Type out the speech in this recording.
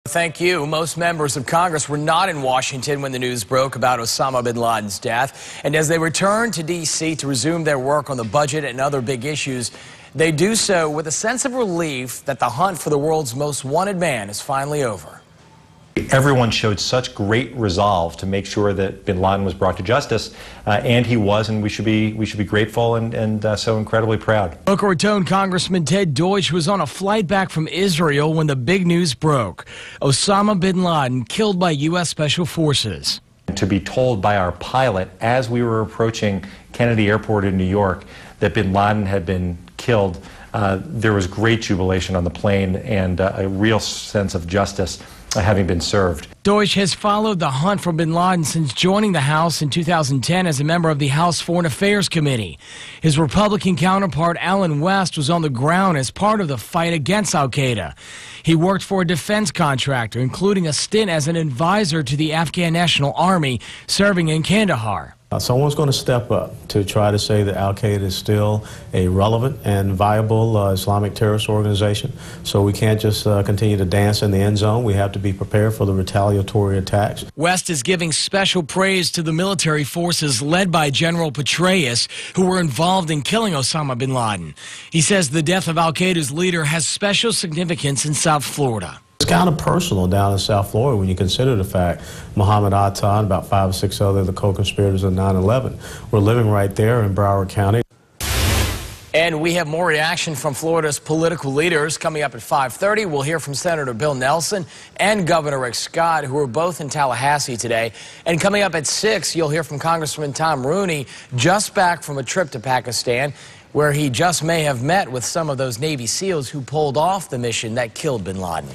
Thank you. Most members of Congress were not in Washington when the news broke about Osama bin Laden's death. And as they return to D.C. to resume their work on the budget and other big issues, they do so with a sense of relief that the hunt for the world's most wanted man is finally over. Everyone showed such great resolve to make sure that bin Laden was brought to justice, and he was, and we should be grateful and so incredibly proud. Boca Raton Congressman Deutch was on a flight back from Israel when the big news broke. Osama bin Laden killed by U.S. Special Forces. To be told by our pilot as we were approaching Kennedy Airport in New York that bin Laden had been killed, there was great jubilation on the plane and a real sense of justice having been served. Deutch has followed the hunt for bin Laden since joining the House in 2010 as a member of the House Foreign Affairs Committee. His Republican counterpart, Allen West, was on the ground as part of the fight against al-Qaeda. He worked for a defense contractor, including a stint as an advisor to the Afghan National Army, serving in Kandahar. Someone's going to step up to try to say that al-Qaeda is still a relevant and viable Islamic terrorist organization. So we can't just continue to dance in the end zone. We have to be prepared for the retaliatory attacks. West is giving special praise to the military forces led by General Petraeus, who were involved in killing Osama bin Laden. He says the death of al-Qaeda's leader has special significance in South Florida. It's kind of personal down in South Florida when you consider the fact Mohammed Atta and about 5 or 6 other of the co-conspirators of 9/11 were living right there in Broward County. And we have more reaction from Florida's political leaders coming up at 5:30. We'll hear from Senator Bill Nelson and Governor Rick Scott, who are both in Tallahassee today. And coming up at 6, you'll hear from Congressman Tom Rooney, just back from a trip to Pakistan, where he just may have met with some of those Navy SEALs who pulled off the mission that killed bin Laden.